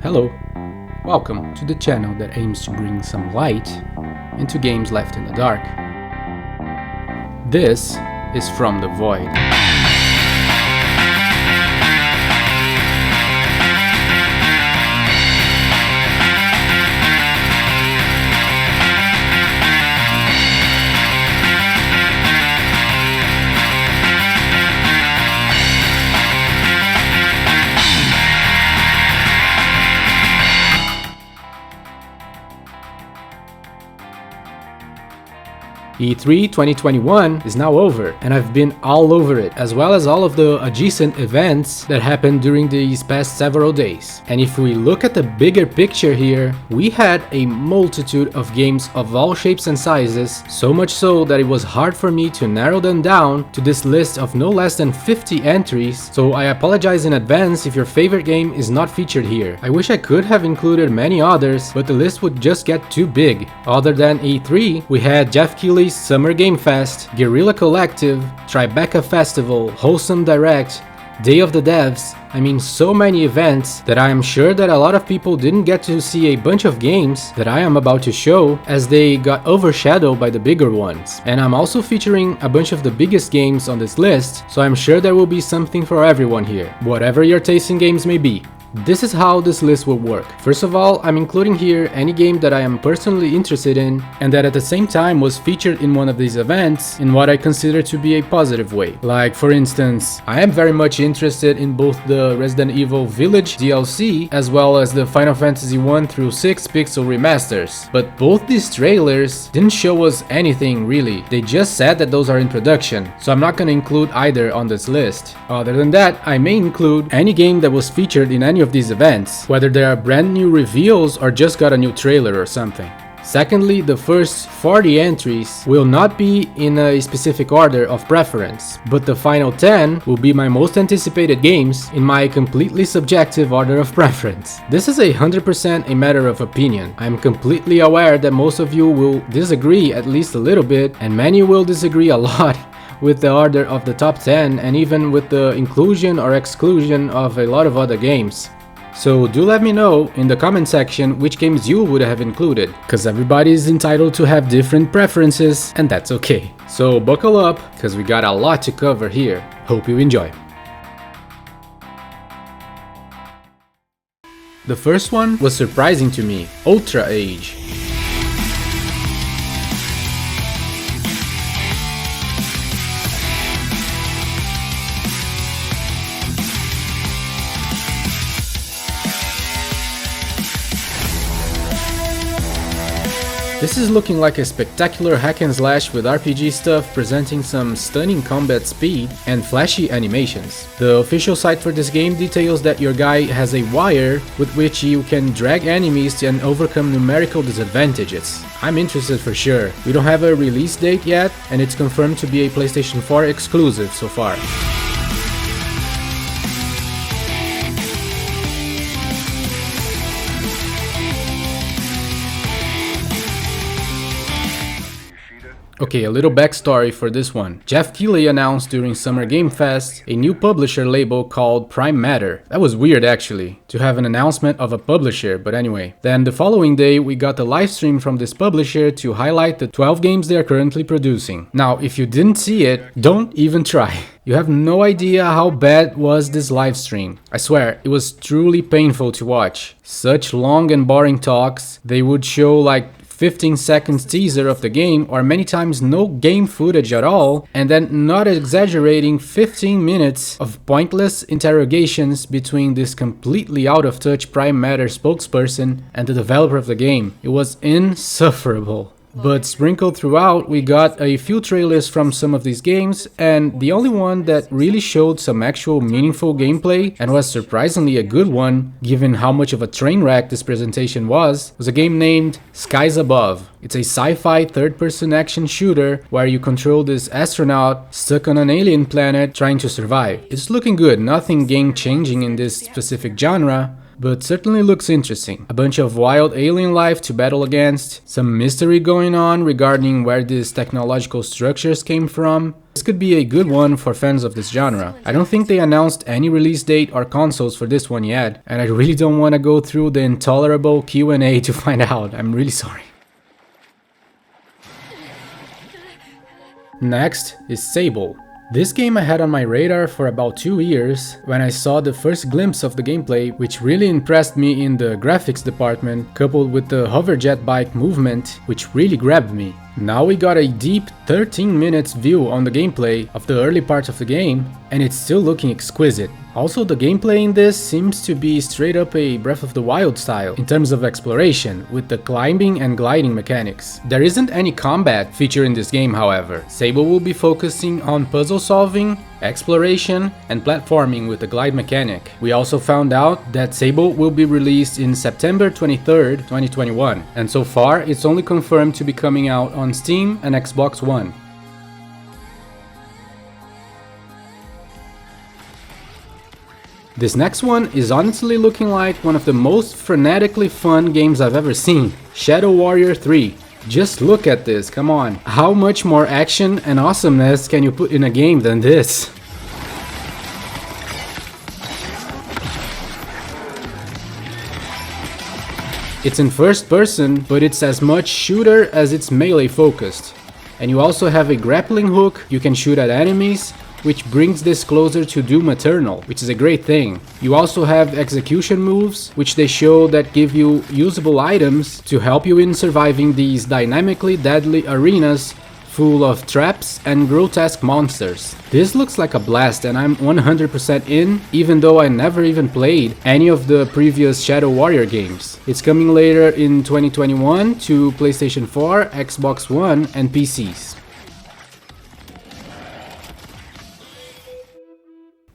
Hello, welcome to the channel that aims to bring some light into games left in the dark. This is From the Void. E3 2021 is now over, and I've been all over it, as well as all of the adjacent events that happened during these past several days. And if we look at the bigger picture here, we had a multitude of games of all shapes and sizes, so much so that it was hard for me to narrow them down to this list of no less than 50 entries, so I apologize in advance if your favorite game is not featured here. I wish I could have included many others, but the list would just get too big. Other than E3, we had Jeff Keighley's Summer Game Fest, Guerrilla Collective, Tribeca Festival, Wholesome Direct, Day of the Devs. I mean, so many events that I am sure that a lot of people didn't get to see a bunch of games that I am about to show, as they got overshadowed by the bigger ones. And I'm also featuring a bunch of the biggest games on this list, so I'm sure there will be something for everyone here, whatever your taste in games may be. This is how this list will work. First of all, I'm including here any game that I am personally interested in and that at the same time was featured in one of these events in what I consider to be a positive way. Like, for instance, I am very much interested in both the Resident Evil Village DLC as well as the Final Fantasy 1 through 6 pixel remasters. But both these trailers didn't show us anything really. They just said that those are in production, so I'm not gonna include either on this list. Other than that, I may include any game that was featured in any of these events, whether they are brand new reveals or just got a new trailer or something. Secondly, the first 40 entries will not be in a specific order of preference, but the final 10 will be my most anticipated games in my completely subjective order of preference. This is 100% a matter of opinion. I am completely aware that most of you will disagree at least a little bit, and many will disagree a lot with the order of the top 10 and even with the inclusion or exclusion of a lot of other games. So do let me know in the comment section which games you would have included, cause everybody is entitled to have different preferences, and that's okay. So buckle up, cause we got a lot to cover here. Hope you enjoy. The first one was surprising to me, Ultra Age. This is looking like a spectacular hack and slash with RPG stuff, presenting some stunning combat speed and flashy animations. The official site for this game details that your guy has a wire with which you can drag enemies and overcome numerical disadvantages. I'm interested for sure. We don't have a release date yet, and it's confirmed to be a PlayStation 4 exclusive so far. Okay, a little backstory for this one. Jeff Keighley announced during Summer Game Fest a new publisher label called Prime Matter. That was weird actually, to have an announcement of a publisher, but anyway. Then the following day we got the live stream from this publisher to highlight the 12 games they are currently producing. Now, if you didn't see it, don't even try. You have no idea how bad was this live stream. I swear, it was truly painful to watch. Such long and boring talks. They would show like 15 seconds teaser of the game, or many times no game footage at all, and then, not exaggerating, 15 minutes of pointless interrogations between this completely out of touch Prime Matter spokesperson and the developer of the game. It was insufferable. But sprinkled throughout, we got a few trailers from some of these games, and the only one that really showed some actual meaningful gameplay, and was surprisingly a good one, given how much of a train wreck this presentation was a game named Skies Above. It's a sci-fi third-person action shooter where you control this astronaut stuck on an alien planet trying to survive. It's looking good, nothing game-changing in this specific genre, but certainly looks interesting. A bunch of wild alien life to battle against, some mystery going on regarding where these technological structures came from, This could be a good one for fans of this genre. I don't think they announced any release date or consoles for this one yet, and I really don't want to go through the intolerable Q&A to find out. I'm really sorry. Next is Sable. This game I had on my radar for about 2 years when I saw the first glimpse of the gameplay, which really impressed me in the graphics department, coupled with the hoverjet bike movement, which really grabbed me. Now we got a deep 13 minutes view on the gameplay of the early parts of the game, and it's still looking exquisite. Also, the gameplay in this seems to be straight up a Breath of the Wild style in terms of exploration, with the climbing and gliding mechanics. There isn't any combat feature in this game, however. Sable will be focusing on puzzle solving, exploration, and platforming with the glide mechanic. We also found out that Sable will be released in September 23rd, 2021, and so far it's only confirmed to be coming out on Steam and Xbox One. This next one is honestly looking like one of the most frenetically fun games I've ever seen. Shadow Warrior 3. Just look at this, come on. How much more action and awesomeness can you put in a game than this? It's in first person, but it's as much shooter as it's melee focused. And you also have a grappling hook, you can shoot at enemies, which brings this closer to Doom Eternal, which is a great thing. You also have execution moves, which they show that give you usable items to help you in surviving these dynamically deadly arenas full of traps and grotesque monsters. This looks like a blast and I'm 100% in, even though I never even played any of the previous Shadow Warrior games. It's coming later in 2021 to PlayStation 4, Xbox One and PCs.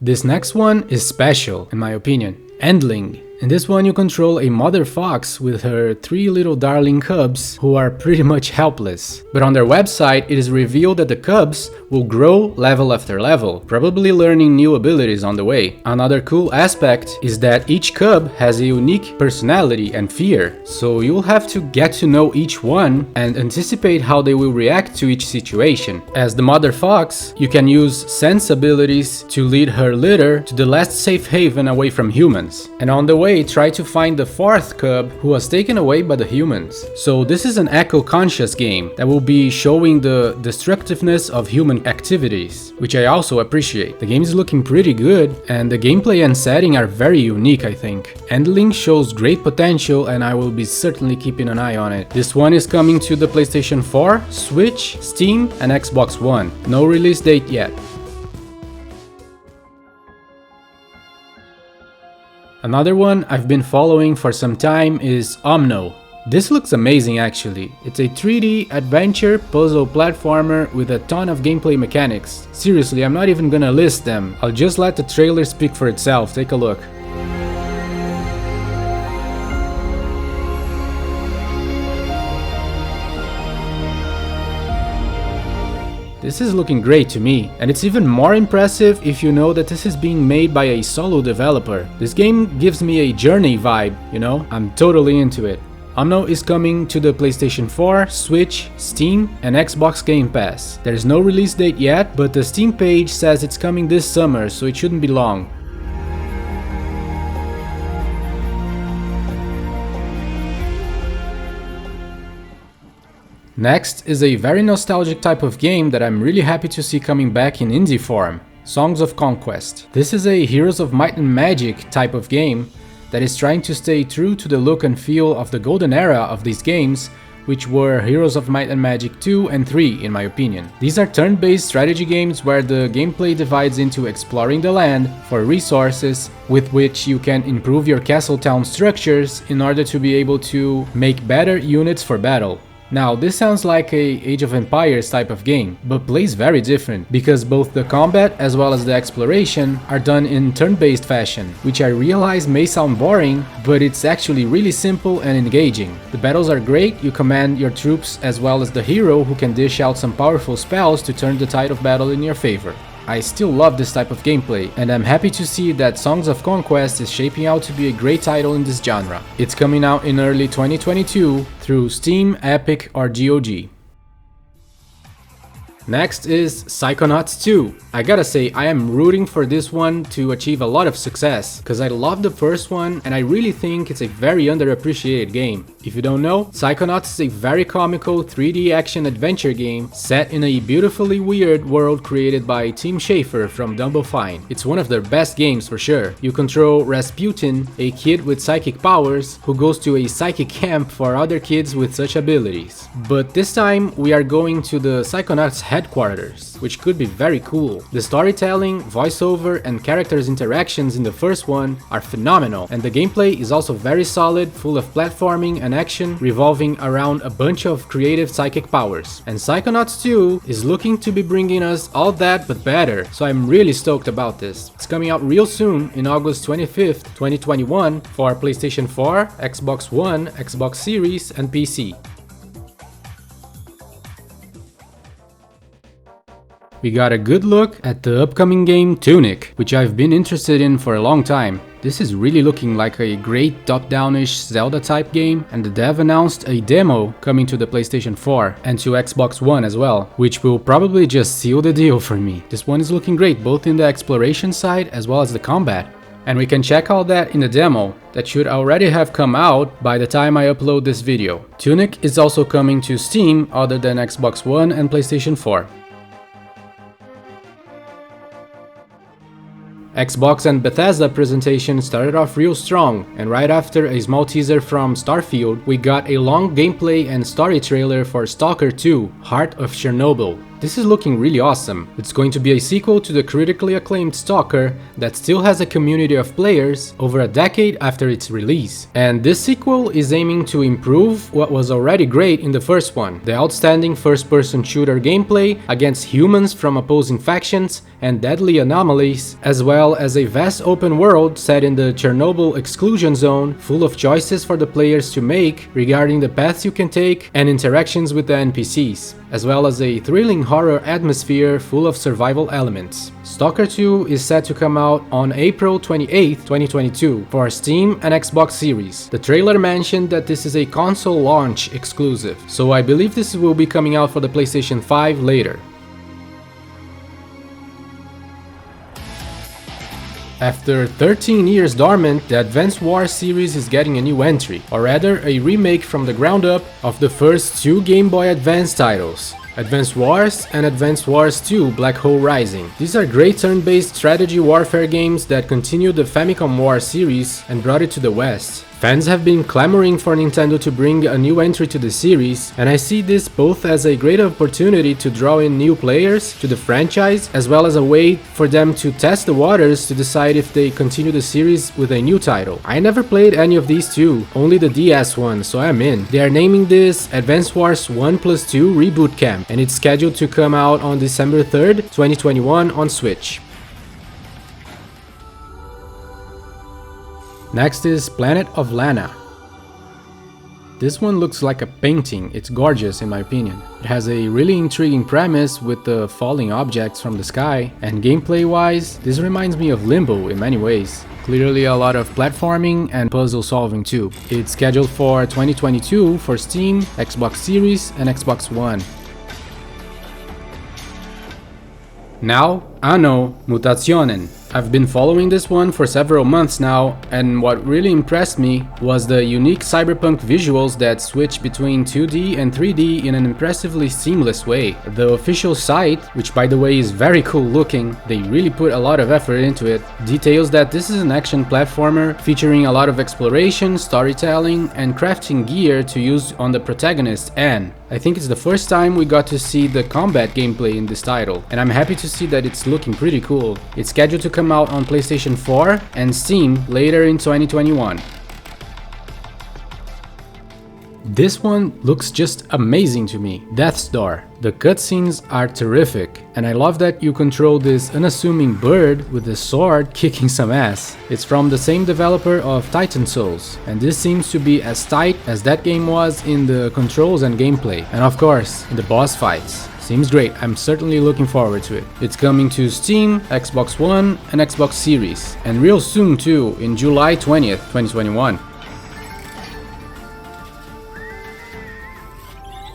This next one is special, in my opinion. Endling. In this one you control a mother fox with her 3 little darling cubs who are pretty much helpless. But on their website it is revealed that the cubs will grow level after level, probably learning new abilities on the way. Another cool aspect is that each cub has a unique personality and fear, so you'll have to get to know each one and anticipate how they will react to each situation. As the mother fox, you can use sense abilities to lead her litter to the last safe haven away from humans. And on the way try to find the 4th cub who was taken away by the humans. So this is an eco-conscious game that will be showing the destructiveness of human activities, which I also appreciate. The game is looking pretty good and the gameplay and setting are very unique, I think. Endling shows great potential and I will be certainly keeping an eye on it. This one is coming to the PlayStation 4, Switch, Steam and Xbox One. No release date yet. Another one I've been following for some time is Omno. This looks amazing actually. It's a 3D adventure puzzle platformer with a ton of gameplay mechanics. Seriously, I'm not even gonna list them. I'll just let the trailer speak for itself. Take a look. This is looking great to me, and it's even more impressive if you know that this is being made by a solo developer. This game gives me a Journey vibe, you know? I'm totally into it. Omno is coming to the PlayStation 4, Switch, Steam and Xbox Game Pass. There's no release date yet, but the Steam page says it's coming this summer, so it shouldn't be long. Next is a very nostalgic type of game that I'm really happy to see coming back in indie form, Songs of Conquest. This is a Heroes of Might and Magic type of game that is trying to stay true to the look and feel of the golden era of these games, which were Heroes of Might and Magic 2 and 3 in my opinion. These are turn-based strategy games where the gameplay divides into exploring the land for resources with which you can improve your castle town structures in order to be able to make better units for battle. Now, this sounds like a Age of Empires type of game, but plays very different, because both the combat as well as the exploration are done in turn-based fashion, which I realize may sound boring, but it's actually really simple and engaging. The battles are great, you command your troops as well as the hero who can dish out some powerful spells to turn the tide of battle in your favor. I still love this type of gameplay, and I'm happy to see that Songs of Conquest is shaping out to be a great title in this genre. It's coming out in early 2022 through Steam, Epic or GOG. Next is Psychonauts 2. I gotta say, I am rooting for this one to achieve a lot of success, because I love the first one and I really think it's a very underappreciated game. If you don't know, Psychonauts is a very comical 3D action adventure game set in a beautifully weird world created by Tim Schafer from Double Fine. It's one of their best games for sure. You control Rasputin, a kid with psychic powers who goes to a psychic camp for other kids with such abilities. But this time we are going to the Psychonauts headquarters, which could be very cool. The storytelling, voiceover and characters' interactions in the first one are phenomenal, and the gameplay is also very solid, full of platforming and action revolving around a bunch of creative psychic powers. And Psychonauts 2 is looking to be bringing us all that but better, so I'm really stoked about this. It's coming out real soon in August 25th, 2021 for PlayStation 4, Xbox One, Xbox Series and PC. We got a good look at the upcoming game Tunic, which I've been interested in for a long time. This is really looking like a great top-down-ish Zelda-type game, and the dev announced a demo coming to the PlayStation 4 and to Xbox One as well, which will probably just seal the deal for me. This one is looking great both in the exploration side as well as the combat. And we can check all that in the demo that should already have come out by the time I upload this video. Tunic is also coming to Steam other than Xbox One and PlayStation 4. Xbox and Bethesda presentation started off real strong, and right after a small teaser from Starfield, we got a long gameplay and story trailer for S.T.A.L.K.E.R 2, Heart of Chernobyl. This is looking really awesome. It's going to be a sequel to the critically acclaimed S.T.A.L.K.E.R that still has a community of players over a decade after its release. And this sequel is aiming to improve what was already great in the first one, the outstanding first-person shooter gameplay against humans from opposing factions and deadly anomalies, as well as a vast open world set in the Chernobyl exclusion zone full of choices for the players to make regarding the paths you can take and interactions with the NPCs, as well as a thrilling horror atmosphere full of survival elements. S.T.A.L.K.E.R 2 is set to come out on April 28, 2022 for Steam and Xbox Series. The trailer mentioned that this is a console launch exclusive, so I believe this will be coming out for the PlayStation 5 later. After 13 years dormant, the Advance Wars series is getting a new entry, or rather a remake from the ground up of the first two Game Boy Advance titles, Advance Wars and Advance Wars 2 Black Hole Rising. These are great turn-based strategy warfare games that continued the Famicom War series and brought it to the West. Fans have been clamoring for Nintendo to bring a new entry to the series, and I see this both as a great opportunity to draw in new players to the franchise, as well as a way for them to test the waters to decide if they continue the series with a new title. I never played any of these two, only the DS one, so I'm in. They are naming this Advance Wars 1+2 Reboot Camp, and it's scheduled to come out on December 3rd, 2021 on Switch. Next is Planet of Lana. This one looks like a painting. It's gorgeous in my opinion. It has a really intriguing premise with the falling objects from the sky, and gameplay wise, this reminds me of Limbo in many ways. Clearly a lot of platforming and puzzle solving too. It's scheduled for 2022 for Steam, Xbox Series and Xbox One. Now, Anno, Mutationen. I've been following this one for several months now, and what really impressed me was the unique cyberpunk visuals that switch between 2D and 3D in an impressively seamless way. The official site, which by the way is very cool looking, they really put a lot of effort into it, details that this is an action platformer featuring a lot of exploration, storytelling, and crafting gear to use on the protagonist Anne. I think it's the first time we got to see the combat gameplay in this title, and I'm happy to see that it's looking pretty cool. It's scheduled to come out on PlayStation 4 and Steam later in 2021. This one looks just amazing to me. Death's Door. The cutscenes are terrific, and I love that you control this unassuming bird with a sword kicking some ass. It's from the same developer of Titan Souls, and this seems to be as tight as that game was in the controls and gameplay, and of course, in the boss fights. Seems great, I'm certainly looking forward to it. It's coming to Steam, Xbox One, and Xbox Series, and real soon too, in July 20th, 2021.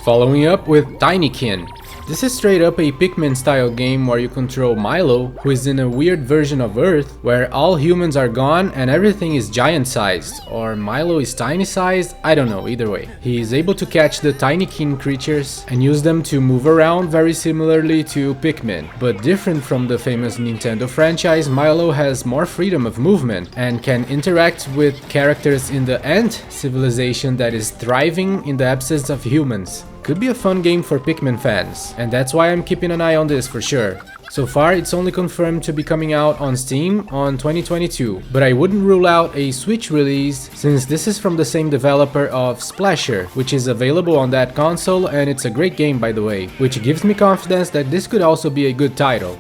Following up with Tinykin. This is straight up a Pikmin style game where you control Milo, who is in a weird version of Earth, where all humans are gone and everything is giant sized, or Milo is tiny sized, I don't know, either way. He is able to catch the Tinykin creatures and use them to move around very similarly to Pikmin, but different from the famous Nintendo franchise, Milo has more freedom of movement and can interact with characters in the Ant civilization that is thriving in the absence of humans. Could be a fun game for Pikmin fans, and that's why I'm keeping an eye on this for sure. So far it's only confirmed to be coming out on Steam on 2022, but I wouldn't rule out a Switch release since this is from the same developer of S.T.A.L.K.E.R, which is available on that console, and it's a great game by the way, which gives me confidence that this could also be a good title.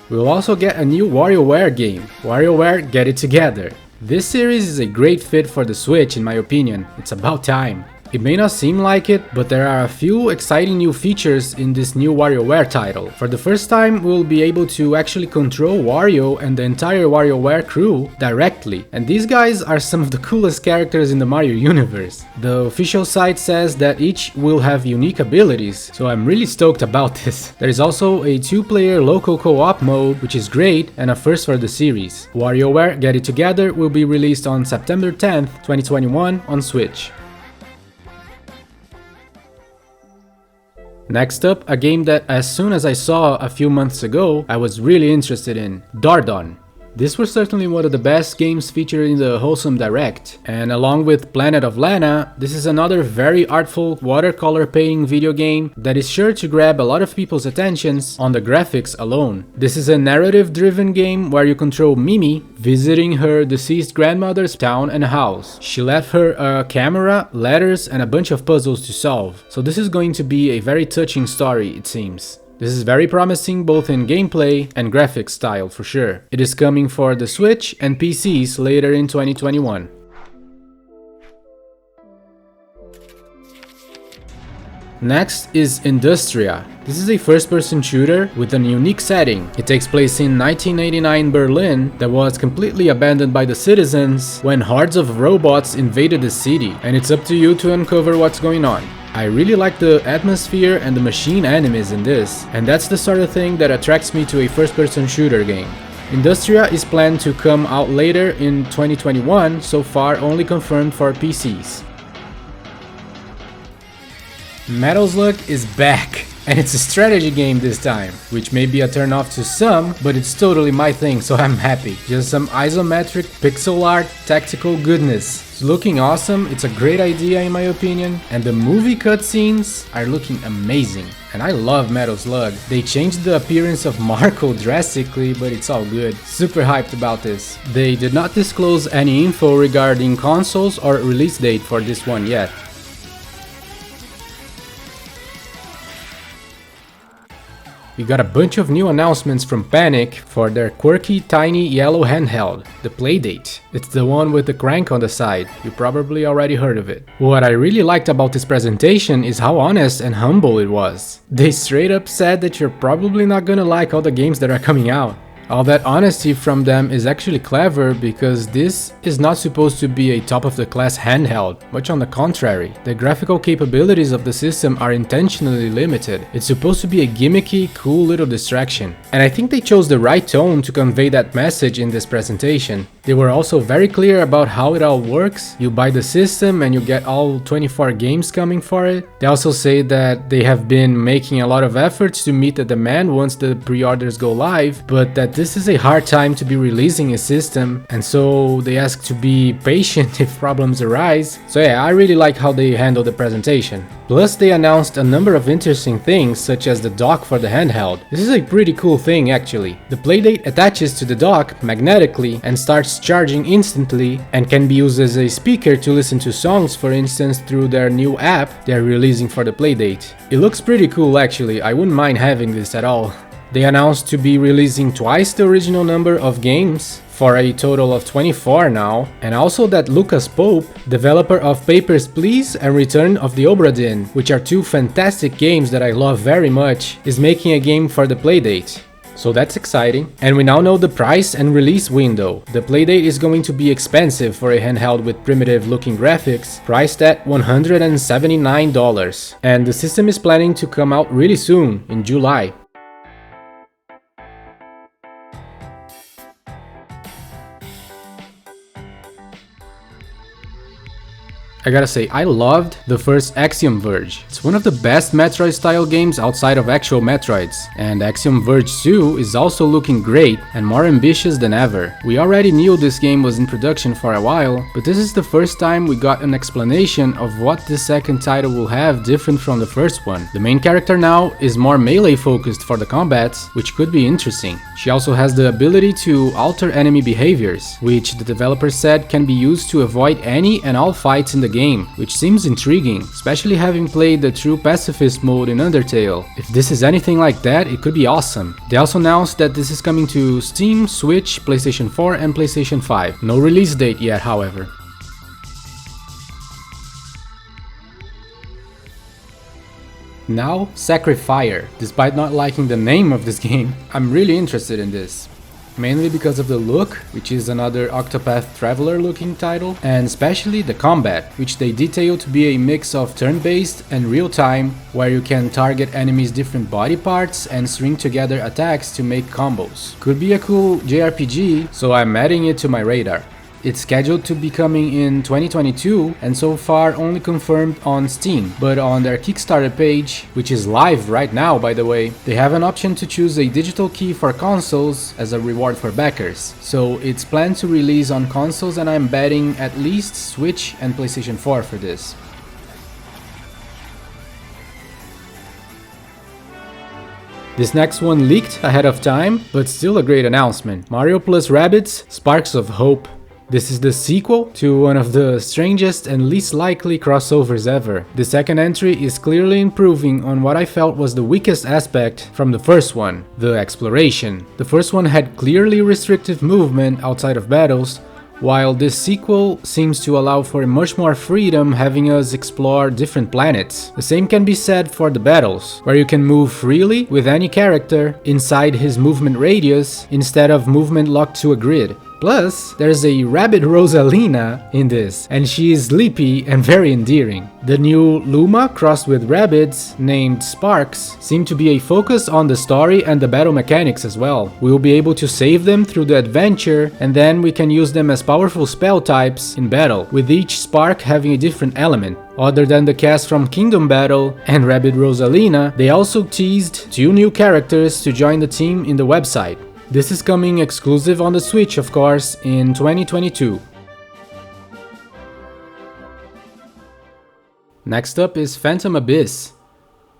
We'll also get a new WarioWare game, WarioWare Get It Together. This series is a great fit for the Switch in my opinion, it's about time. It may not seem like it, but there are a few exciting new features in this new WarioWare title. For the first time, we'll be able to actually control Wario and the entire WarioWare crew directly, and these guys are some of the coolest characters in the Mario universe. The official site says that each will have unique abilities, so I'm really stoked about this. There is also a 2-player local co-op mode, which is great and a first for the series. WarioWare Get It Together will be released on September 10th, 2021 on Switch. Next up, a game that as soon as I saw a few months ago, I was really interested in, Dordogne. This was certainly one of the best games featured in the Wholesome Direct, and along with Planet of Lana, this is another very artful watercolor painting video game that is sure to grab a lot of people's attentions on the graphics alone. This is a narrative-driven game where you control Mimi visiting her deceased grandmother's town and house. She left her a camera, letters, and a bunch of puzzles to solve, so this is going to be a very touching story, it seems. This is very promising both in gameplay and graphics style for sure. It is coming for the Switch and PCs later in 2021. Next is Industria. This is a first-person shooter with a unique setting. It takes place in 1989 Berlin that was completely abandoned by the citizens when hordes of robots invaded the city, and it's up to you to uncover what's going on. I really like the atmosphere and the machine enemies in this, and that's the sort of thing that attracts me to a first-person shooter game. Industria is planned to come out later in 2021, so far only confirmed for PCs. Metal Slug is back, and it's a strategy game this time, which may be a turn off to some, but it's totally my thing, so I'm happy. Just some isometric pixel art tactical goodness. It's looking awesome, it's a great idea in my opinion, and the movie cutscenes are looking amazing. And I love Metal Slug. They changed the appearance of Marco drastically, but it's all good. Super hyped about this. They did not disclose any info regarding consoles or release date for this one yet. We got a bunch of new announcements from Panic for their quirky tiny yellow handheld, the Playdate. It's the one with the crank on the side, you probably already heard of it. What I really liked about this presentation is how honest and humble it was. They straight up said that you're probably not gonna like all the games that are coming out. All that honesty from them is actually clever because this is not supposed to be a top-of-the-class handheld, much on the contrary. The graphical capabilities of the system are intentionally limited. It's supposed to be a gimmicky, cool little distraction. And I think they chose the right tone to convey that message in this presentation. They were also very clear about how it all works. You buy the system and you get all 24 games coming for it. They also say that they have been making a lot of efforts to meet the demand once the pre-orders go live, but that this is a hard time to be releasing a system, and so they ask to be patient if problems arise. So yeah, I really like how they handled the presentation. Plus they announced a number of interesting things such as the dock for the handheld. This is a pretty cool thing actually. The Playdate attaches to the dock magnetically and starts charging instantly and can be used as a speaker to listen to songs, for instance, through their new app they're releasing for the Playdate. It looks pretty cool actually, I wouldn't mind having this at all. They announced to be releasing twice the original number of games, for a total of 24 now, and also that Lucas Pope, developer of Papers, Please and Return of the Obra Dinn, which are two fantastic games that I love very much, is making a game for the Playdate. So that's exciting. And we now know the price and release window. The Playdate is going to be expensive for a handheld with primitive looking graphics, priced at $179. And the system is planning to come out really soon, in July. I gotta say, I loved the first Axiom Verge. It's one of the best Metroid-style games outside of actual Metroids, and Axiom Verge 2 is also looking great and more ambitious than ever. We already knew this game was in production for a while, but this is the first time we got an explanation of what the second title will have different from the first one. The main character now is more melee focused for the combats, which could be interesting. She also has the ability to alter enemy behaviors, which the developers said can be used to avoid any and all fights in the game, which seems intriguing, especially having played the true pacifist mode in Undertale. If this is anything like that, it could be awesome. They also announced that this is coming to Steam, Switch, PlayStation 4 and PlayStation 5. No release date yet, however. Now, SacriFire. Despite not liking the name of this game, I'm really interested in this. Mainly because of the look, which is another Octopath Traveler looking title, and especially the combat, which they detail to be a mix of turn-based and real-time, where you can target enemies' different body parts and string together attacks to make combos. Could be a cool JRPG, so I'm adding it to my radar. It's scheduled to be coming in 2022 and so far only confirmed on Steam, but on their Kickstarter page, which is live right now by the way, they have an option to choose a digital key for consoles as a reward for backers. So it's planned to release on consoles and I'm betting at least Switch and PlayStation 4 for this. This next one leaked ahead of time, but still a great announcement. Mario plus Rabbids, Sparks of Hope. This is the sequel to one of the strangest and least likely crossovers ever. The second entry is clearly improving on what I felt was the weakest aspect from the first one, the exploration. The first one had clearly restrictive movement outside of battles, while this sequel seems to allow for much more freedom, having us explore different planets. The same can be said for the battles, where you can move freely with any character inside his movement radius instead of movement locked to a grid. Plus, there's a Rabbid Rosalina in this, and she is sleepy and very endearing. The new Luma crossed with Rabbids, named Sparks, seem to be a focus on the story and the battle mechanics as well. We will be able to save them through the adventure, and then we can use them as powerful spell types in battle, with each Spark having a different element. Other than the cast from Kingdom Battle and Rabbid Rosalina, they also teased 2 new characters to join the team in the website. This is coming exclusive on the Switch, of course, in 2022. Next up is Phantom Abyss.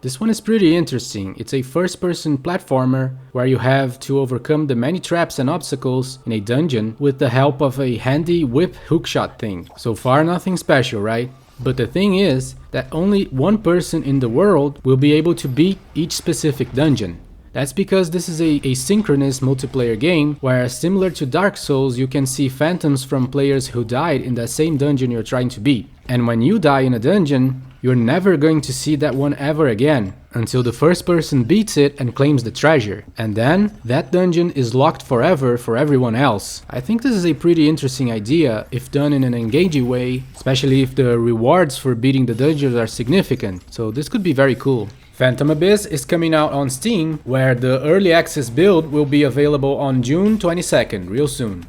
This one is pretty interesting. It's a first-person platformer where you have to overcome the many traps and obstacles in a dungeon with the help of a handy whip hookshot thing. So far nothing special, right? But the thing is that only one person in the world will be able to beat each specific dungeon. That's because this is a asynchronous multiplayer game where, similar to Dark Souls, you can see phantoms from players who died in that same dungeon you're trying to beat. And when you die in a dungeon, you're never going to see that one ever again, until the first person beats it and claims the treasure. And then, that dungeon is locked forever for everyone else. I think this is a pretty interesting idea if done in an engaging way, especially if the rewards for beating the dungeons are significant, so this could be very cool. Phantom Abyss is coming out on Steam, where the early access build will be available on June 22nd, real soon.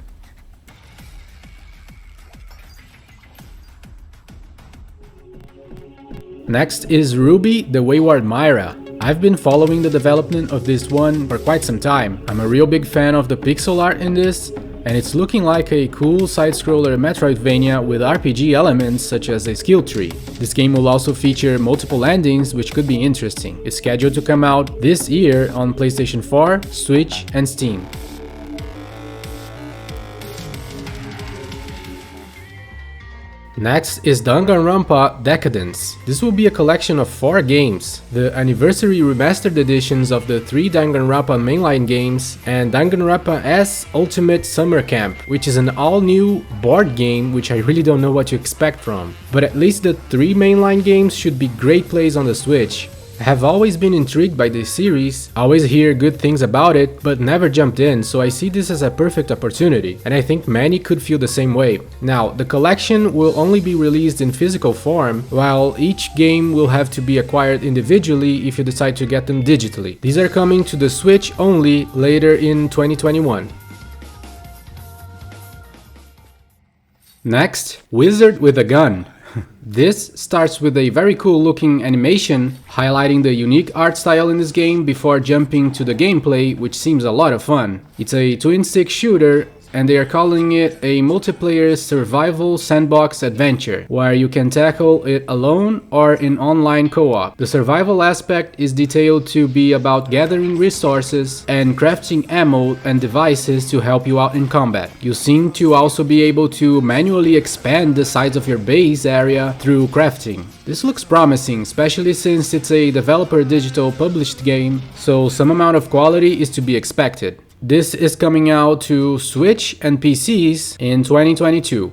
Next is Rubi, the Wayward Mira. I've been following the development of this one for quite some time. I'm a real big fan of the pixel art in this, and it's looking like a cool side-scroller Metroidvania with RPG elements such as a skill tree. This game will also feature multiple endings, which could be interesting. It's scheduled to come out this year on PlayStation 4, Switch and Steam. Next is Danganronpa Decadence. This will be a collection of 4 games, the anniversary remastered editions of the 3 Danganronpa mainline games and Danganronpa S Ultimate Summer Camp, which is an all-new board game which I really don't know what to expect from. But at least the 3 mainline games should be great plays on the Switch. I I have always been intrigued by this series, always hear good things about it, but never jumped in, so I see this as a perfect opportunity, and I think many could feel the same way. Now, the collection will only be released in physical form, while each game will have to be acquired individually if you decide to get them digitally. These are coming to the Switch only later in 2021. Next, Wizard with a Gun. This starts with a very cool looking animation highlighting the unique art style in this game before jumping to the gameplay, which seems a lot of fun. It's a twin stick shooter and they are calling it a multiplayer survival sandbox adventure, where you can tackle it alone or in online co-op. The survival aspect is detailed to be about gathering resources and crafting ammo and devices to help you out in combat. You seem to also be able to manually expand the size of your base area through crafting. This looks promising, especially since it's a developer digital published game, so some amount of quality is to be expected. This is coming out to Switch and PCs in 2022.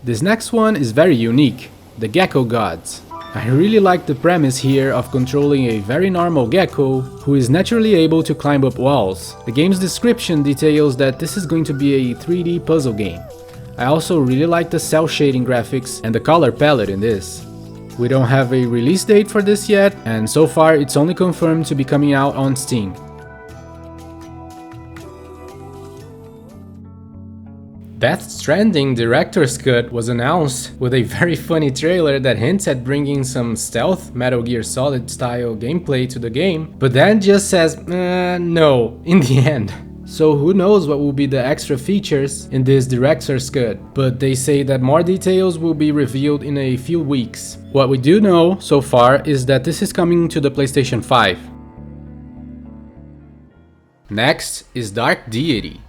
This next one is very unique, the Gecko Gods. I really like the premise here of controlling a very normal gecko who is naturally able to climb up walls. The game's description details that this is going to be a 3D puzzle game. I also really like the cell shading graphics and the color palette in this. We don't have a release date for this yet, and so far it's only confirmed to be coming out on Steam. Death Stranding Director's Cut was announced with a very funny trailer that hints at bringing some stealth Metal Gear Solid style gameplay to the game, but then just says no in the end. So who knows what will be the extra features in this Director's Cut, but they say that more details will be revealed in a few weeks. What we do know so far is that this is coming to the PlayStation 5. Next is Dark Deity.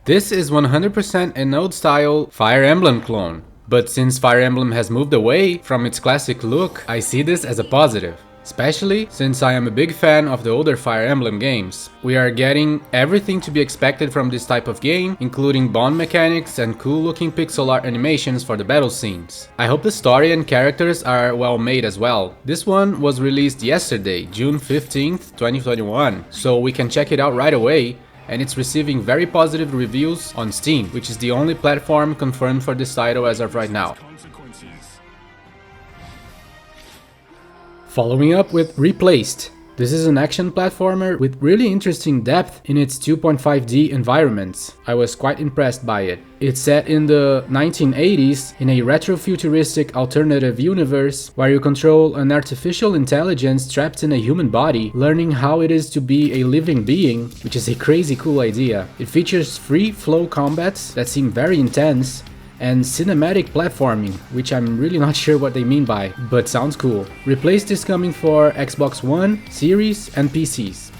This is 100% an old style Fire Emblem clone, but since Fire Emblem has moved away from its classic look, I see this as a positive. Especially since I am a big fan of the older Fire Emblem games. We are getting everything to be expected from this type of game, including bond mechanics and cool looking pixel art animations for the battle scenes. I hope the story and characters are well made as well. This one was released yesterday, June 15th, 2021, so we can check it out right away, and it's receiving very positive reviews on Steam, which is the only platform confirmed for this title as of right now. Following up with Replaced. This is an action platformer with really interesting depth in its 2.5D environments. I was quite impressed by it. It's set in the 1980s in a retro-futuristic alternative universe where you control an artificial intelligence trapped in a human body, learning how it is to be a living being, which is a crazy cool idea. It features free-flow combats that seem very intense, and cinematic platforming, which I'm really not sure what they mean by, but sounds cool. Replaced is coming for Xbox One, Series, and PCs.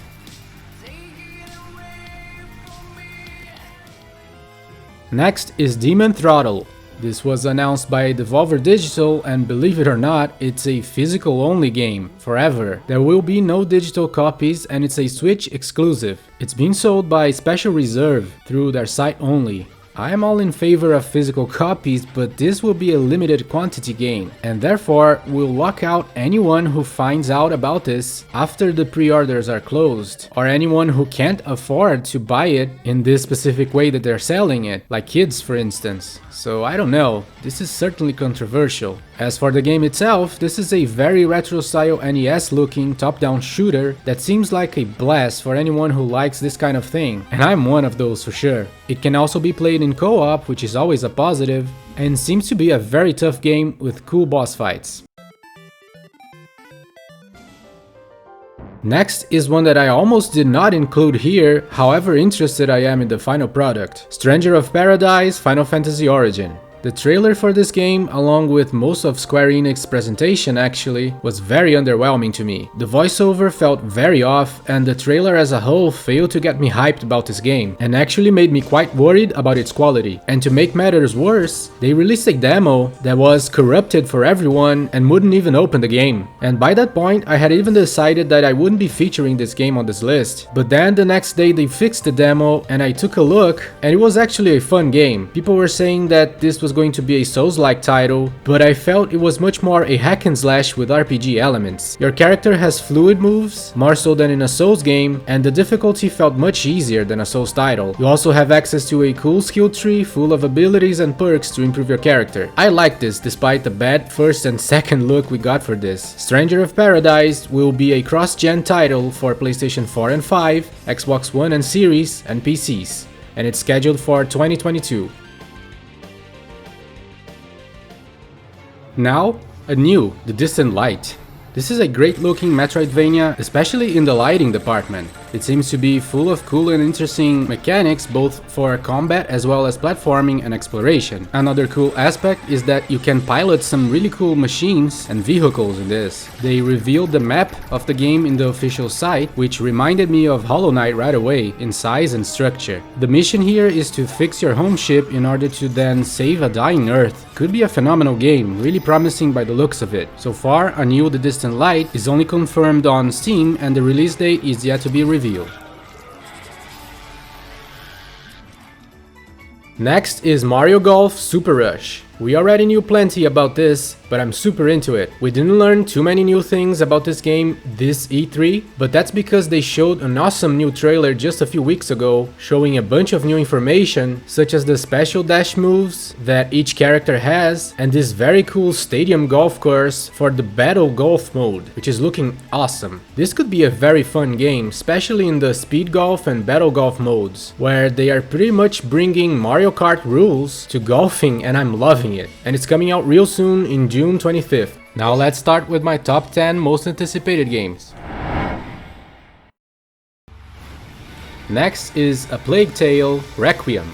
Next is Demon Throttle. This was announced by Devolver Digital, and believe it or not, it's a physical only game, forever. There will be no digital copies and it's a Switch exclusive. It's being sold by Special Reserve through their site only. I am all in favor of physical copies, but this will be a limited quantity game, and therefore will lock out anyone who finds out about this after the pre-orders are closed, or anyone who can't afford to buy it in this specific way that they're selling it, like kids for instance. So I don't know, this is certainly controversial. As for the game itself, this is a very retro style NES looking top-down shooter that seems like a blast for anyone who likes this kind of thing, and I'm one of those for sure. It can also be played in co-op, which is always a positive, and seems to be a very tough game with cool boss fights. Next is one that I almost did not include here, however interested I am in the final product. Stranger of Paradise Final Fantasy Origin. The trailer for this game, along with most of Square Enix's presentation actually, was very underwhelming to me. The voiceover felt very off, and the trailer as a whole failed to get me hyped about this game, and actually made me quite worried about its quality. And to make matters worse, they released a demo that was corrupted for everyone and wouldn't even open the game. And by that point, I had even decided that I wouldn't be featuring this game on this list. But then the next day they fixed the demo, and I took a look, and it was actually a fun game. People were saying that this was was going to be a Souls-like title, but I felt it was much more a hack and slash with RPG elements. Your character has fluid moves, more so than in a Souls game, and the difficulty felt much easier than a Souls title. You also have access to a cool skill tree full of abilities and perks to improve your character. I like this despite the bad first and second look we got for this. Stranger of Paradise will be a cross-gen title for PlayStation 4 and 5, Xbox One and Series, and PCs, and it's scheduled for 2022. Now, anew, The Distant Light. This is a great looking Metroidvania, especially in the lighting department. It seems to be full of cool and interesting mechanics both for combat as well as platforming and exploration. Another cool aspect is that you can pilot some really cool machines and vehicles in this. They revealed the map of the game in the official site, which reminded me of Hollow Knight right away in size and structure. The mission here is to fix your home ship in order to then save a dying Earth. Could be a phenomenal game, really promising by the looks of it. So far, Anew the Distant Light is only confirmed on Steam and the release date is yet to be revealed. Next is Mario Golf Super Rush. We already knew plenty about this, but I'm super into it. We didn't learn too many new things about this game this E3, but that's because they showed an awesome new trailer just a few weeks ago, showing a bunch of new information, such as the special dash moves that each character has, and this very cool stadium golf course for the Battle Golf mode, which is looking awesome. This could be a very fun game, especially in the Speed Golf and Battle Golf modes, where they are pretty much bringing Mario Kart rules to golfing, and I'm loving it. And it's coming out real soon in June 25th. Now let's start with my top 10 most anticipated games. Next is A Plague Tale Requiem.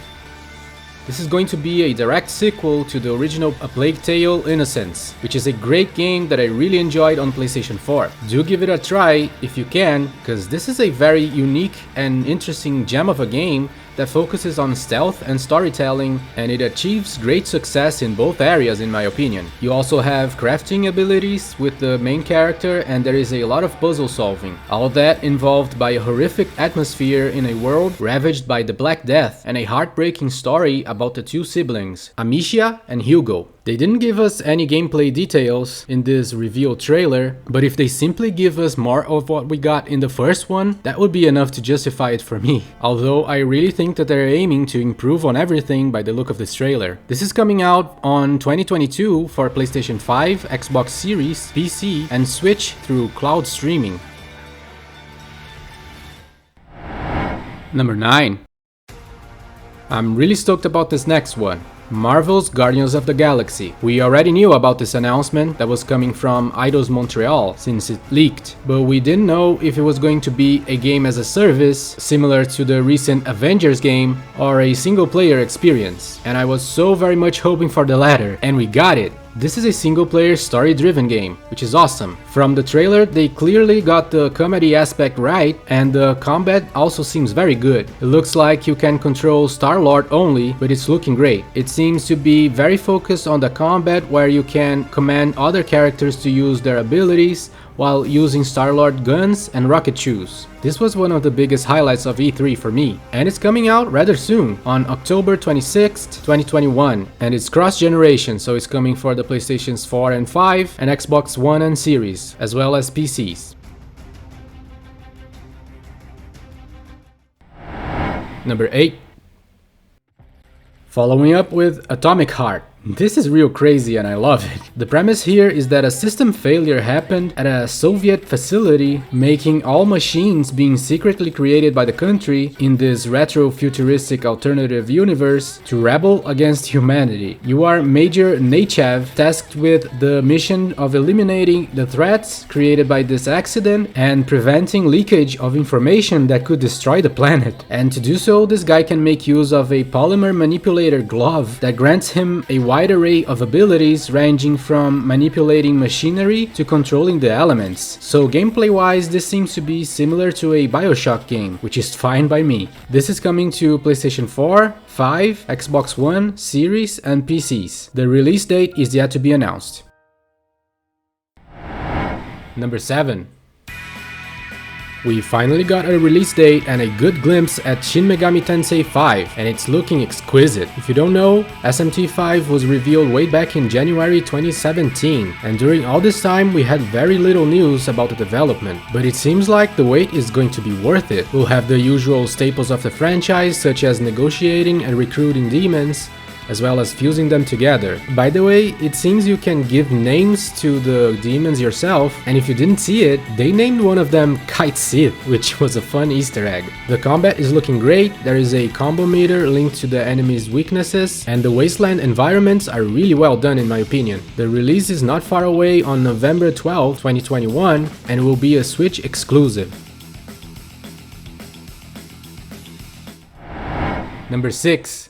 This is going to be a direct sequel to the original A Plague Tale Innocence, which is a great game that I really enjoyed on PlayStation 4. Do give it a try if you can, because this is a very unique and interesting gem of a game that focuses on stealth and storytelling, and it achieves great success in both areas in my opinion. You also have crafting abilities with the main character, and there is a lot of puzzle solving. All that involved by a horrific atmosphere in a world ravaged by the Black Death, and a heartbreaking story about the two siblings, Amicia and Hugo. They didn't give us any gameplay details in this reveal trailer, but if they simply give us more of what we got in the first one, that would be enough to justify it for me. Although I really think that they're aiming to improve on everything by the look of this trailer. This is coming out on 2022 for PlayStation 5, Xbox Series, PC, and Switch through cloud streaming. Number 9. I'm really stoked about this next one. Marvel's Guardians of the Galaxy. We already knew about this announcement that was coming from Eidos Montreal since it leaked, but we didn't know if it was going to be a game as a service similar to the recent Avengers game or a single player experience, and I was so very much hoping for the latter, and we got it. This is a single-player story-driven game, which is awesome. From the trailer, they clearly got the comedy aspect right, and the combat also seems very good. It looks like you can control Star-Lord only, but it's looking great. It seems to be very focused on the combat, where you can command other characters to use their abilities, while using Star-Lord guns and rocket shoes. This was one of the biggest highlights of E3 for me, and it's coming out rather soon, on October 26th, 2021, and it's cross-generation, so it's coming for the PlayStations 4 and 5, and Xbox One and Series, as well as PCs. Number 8. Following up with Atomic Heart. This is real crazy and I love it. The premise here is that a system failure happened at a Soviet facility, making all machines being secretly created by the country in this retro-futuristic alternative universe to rebel against humanity. You are Major Nechav, tasked with the mission of eliminating the threats created by this accident and preventing leakage of information that could destroy the planet. And to do so, this guy can make use of a Polymer Manipulator Glove that grants him a wide array of abilities ranging from manipulating machinery to controlling the elements. So gameplay wise, this seems to be similar to a BioShock game, which is fine by me. This is coming to PlayStation 4, 5, Xbox One, Series and PCs. The release date is yet to be announced. Number 7. We finally got a release date and a good glimpse at Shin Megami Tensei 5, and it's looking exquisite. If you don't know, SMT5 was revealed way back in January 2017, and during all this time we had very little news about the development, but it seems like the wait is going to be worth it. We'll have the usual staples of the franchise, such as negotiating and recruiting demons, as well as fusing them together. By the way, it seems you can give names to the demons yourself, and if you didn't see it, they named one of them Kite Sith, which was a fun Easter egg. The combat is looking great, there is a combo meter linked to the enemy's weaknesses, and the wasteland environments are really well done in my opinion. The release is not far away on November 12, 2021, and will be a Switch exclusive. Number 6.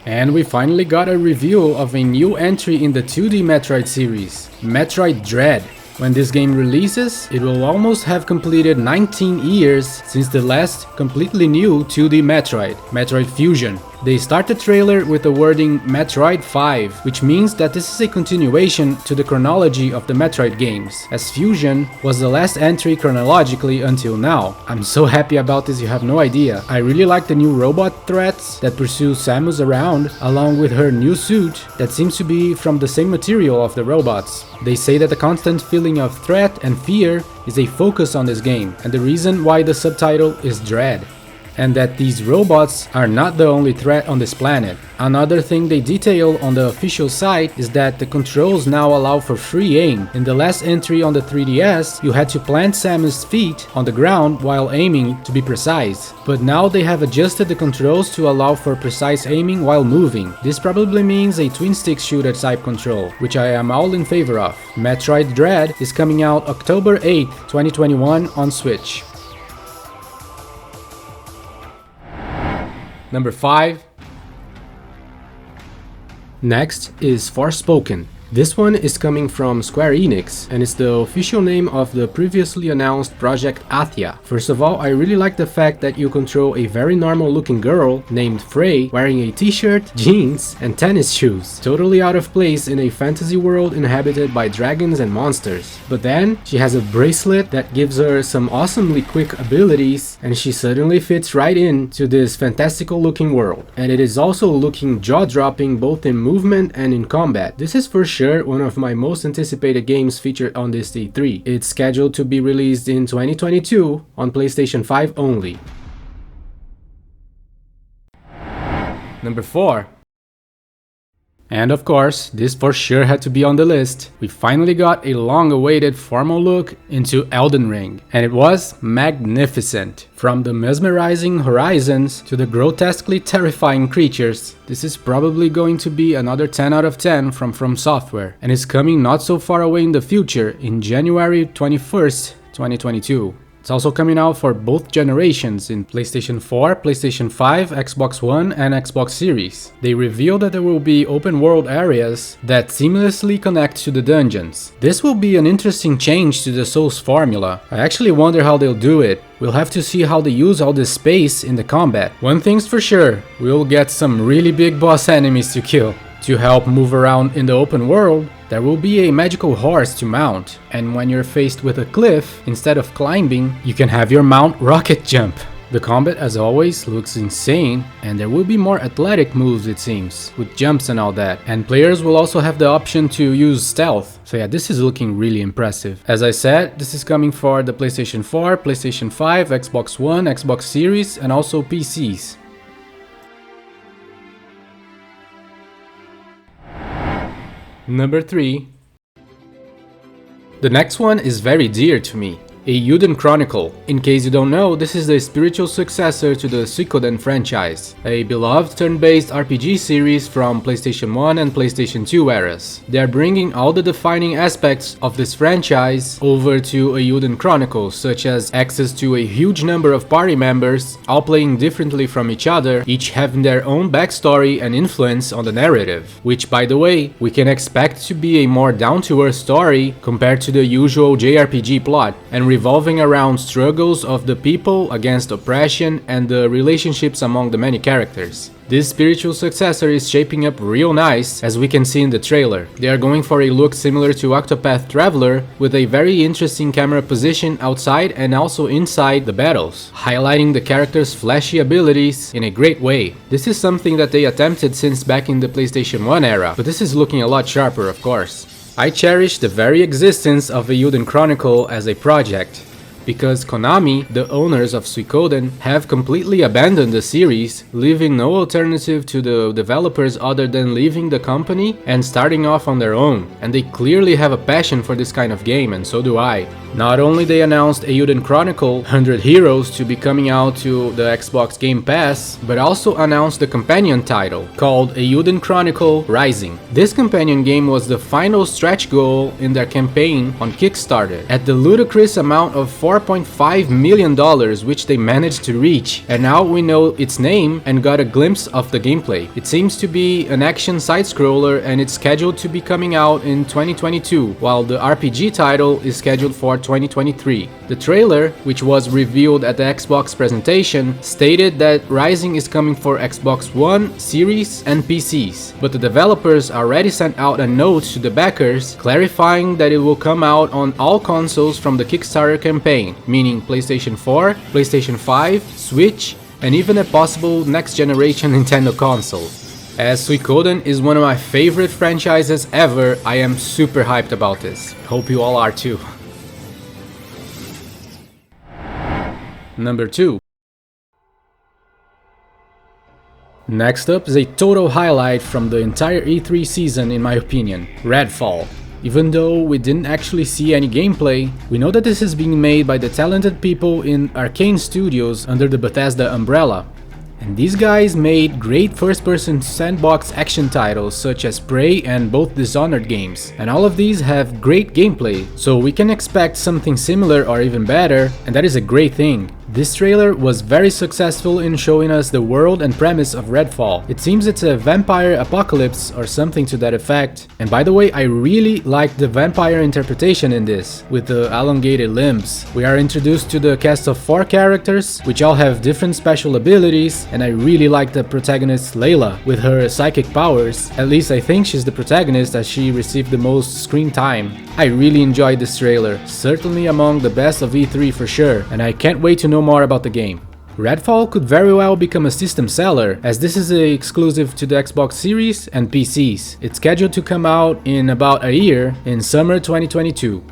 And we finally got a reveal of a new entry in the 2D Metroid series, Metroid Dread. When this game releases, it will almost have completed 19 years since the last completely new 2D Metroid, Metroid Fusion. They start the trailer with the wording Metroid 5, which means that this is a continuation to the chronology of the Metroid games, as Fusion was the last entry chronologically until now. I'm so happy about this, you have no idea. I really like the new robot threats that pursue Samus around, along with her new suit that seems to be from the same material of the robots. They say that the constant feeling of threat and fear is a focus on this game, and the reason why the subtitle is Dread. And that these robots are not the only threat on this planet. Another thing they detail on the official site is that the controls now allow for free aim. In the last entry on the 3DS, you had to plant Samus' feet on the ground while aiming to be precise. But now they have adjusted the controls to allow for precise aiming while moving. This probably means a twin-stick shooter type control, which I am all in favor of. Metroid Dread is coming out October 8, 2021 on Switch. Number 5. Next is Forspoken. This one is coming from Square Enix, and it's the official name of the previously announced Project Athia. First of all, I really like the fact that you control a very normal looking girl named Frey wearing a t-shirt, jeans, and tennis shoes, totally out of place in a fantasy world inhabited by dragons and monsters. But then, she has a bracelet that gives her some awesomely quick abilities, and she suddenly fits right into this fantastical looking world. And it is also looking jaw-dropping both in movement and in combat. This is for sure one of my most anticipated games featured on this E3. It's scheduled to be released in 2022 on PlayStation 5 only. Number 4. And of course, this for sure had to be on the list. We finally got a long-awaited formal look into Elden Ring, and it was magnificent. From the mesmerizing horizons to the grotesquely terrifying creatures, this is probably going to be another 10 out of 10 from Software, and is coming not so far away in the future, in January 21st, 2022. It's also coming out for both generations in PlayStation 4, PlayStation 5, Xbox One, and Xbox Series. They revealed that there will be open world areas that seamlessly connect to the dungeons. This will be an interesting change to the Souls formula. I actually wonder how they'll do it. We'll have to see how they use all this space in the combat. One thing's for sure, we'll get some really big boss enemies to kill. To help move around in the open world, there will be a magical horse to mount, and when you're faced with a cliff, instead of climbing, you can have your mount rocket jump. The combat, as always, looks insane, and there will be more athletic moves it seems, with jumps and all that, and players will also have the option to use stealth. So yeah, this is looking really impressive. As I said, this is coming for the PlayStation 4, PlayStation 5, Xbox One, Xbox Series, and also PCs. Number 3. The next one is very dear to me. Eiyuden Chronicle. In case you don't know, this is the spiritual successor to the Suikoden franchise, a beloved turn-based RPG series from PlayStation 1 and PlayStation 2 eras. They are bringing all the defining aspects of this franchise over to Eiyuden Chronicle, such as access to a huge number of party members, all playing differently from each other, each having their own backstory and influence on the narrative, which, by the way, we can expect to be a more down-to-earth story compared to the usual JRPG plot, and revolving around struggles of the people against oppression and the relationships among the many characters. This spiritual successor is shaping up real nice, as we can see in the trailer. They are going for a look similar to Octopath Traveler, with a very interesting camera position outside and also inside the battles, highlighting the character's flashy abilities in a great way. This is something that they attempted since back in the PlayStation 1 era, but this is looking a lot sharper, of course. I cherish the very existence of Eiyuden Chronicle as a project, because Konami, the owners of Suikoden, have completely abandoned the series, leaving no alternative to the developers other than leaving the company and starting off on their own. And they clearly have a passion for this kind of game, and so do I. Not only they announced Eiyuden Chronicle 100 Heroes to be coming out to the Xbox Game Pass, but also announced the companion title, called Eiyuden Chronicle Rising. This companion game was the final stretch goal in their campaign on Kickstarter, at the ludicrous amount of $4.5 million, which they managed to reach, and now we know its name and got a glimpse of the gameplay. It seems to be an action side-scroller and it's scheduled to be coming out in 2022, while the RPG title is scheduled for 2023. The trailer, which was revealed at the Xbox presentation, stated that Rising is coming for Xbox One, Series, and PCs, but the developers already sent out a note to the backers clarifying that it will come out on all consoles from the Kickstarter campaign, meaning PlayStation 4, PlayStation 5, Switch, and even a possible next-generation Nintendo console. As Suikoden is one of my favorite franchises ever, I am super hyped about this. Hope you all are too. Number 2. Next up is a total highlight from the entire E3 season in my opinion, Redfall. Even though we didn't actually see any gameplay, we know that this is being made by the talented people in Arcane Studios under the Bethesda umbrella. And these guys made great first-person sandbox action titles such as Prey and both Dishonored games, and all of these have great gameplay, so we can expect something similar or even better, and that is a great thing. This trailer was very successful in showing us the world and premise of Redfall. It seems it's a vampire apocalypse or something to that effect. And by the way, I really liked the vampire interpretation in this, with the elongated limbs. We are introduced to the cast of 4 characters, which all have different special abilities, and I really like the protagonist Layla, with her psychic powers. At least I think she's the protagonist, as she received the most screen time. I really enjoyed this trailer, certainly among the best of E3 for sure, and I can't wait to know more about the game. Redfall could very well become a system seller, as this is exclusive to the Xbox Series and PCs. It's scheduled to come out in about a year, in summer 2022.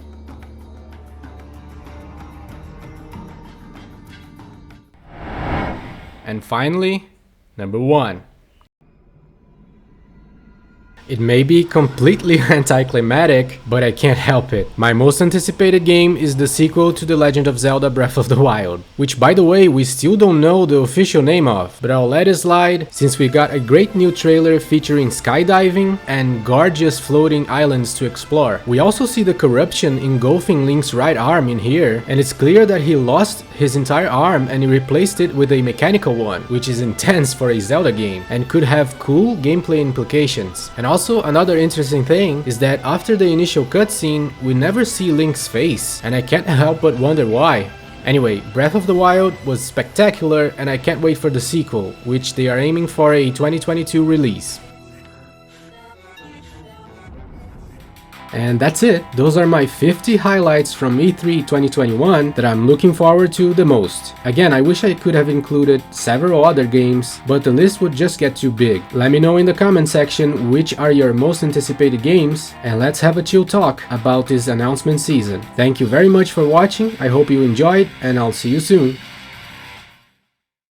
And finally, number 1. It may be completely anticlimactic, but I can't help it. My most anticipated game is the sequel to The Legend of Zelda Breath of the Wild, which by the way we still don't know the official name of, but I'll let it slide since we got a great new trailer featuring skydiving and gorgeous floating islands to explore. We also see the corruption engulfing Link's right arm in here, and it's clear that he lost his entire arm and he replaced it with a mechanical one, which is intense for a Zelda game and could have cool gameplay implications. And also, another interesting thing is that after the initial cutscene, we never see Link's face, and I can't help but wonder why. Anyway, Breath of the Wild was spectacular, and I can't wait for the sequel, which they are aiming for a 2022 release. And that's it. Those are my 50 highlights from E3 2021 that I'm looking forward to the most. Again, I wish I could have included several other games, but the list would just get too big. Let me know in the comment section which are your most anticipated games, and let's have a chill talk about this announcement season. Thank you very much for watching, I hope you enjoyed, and I'll see you soon.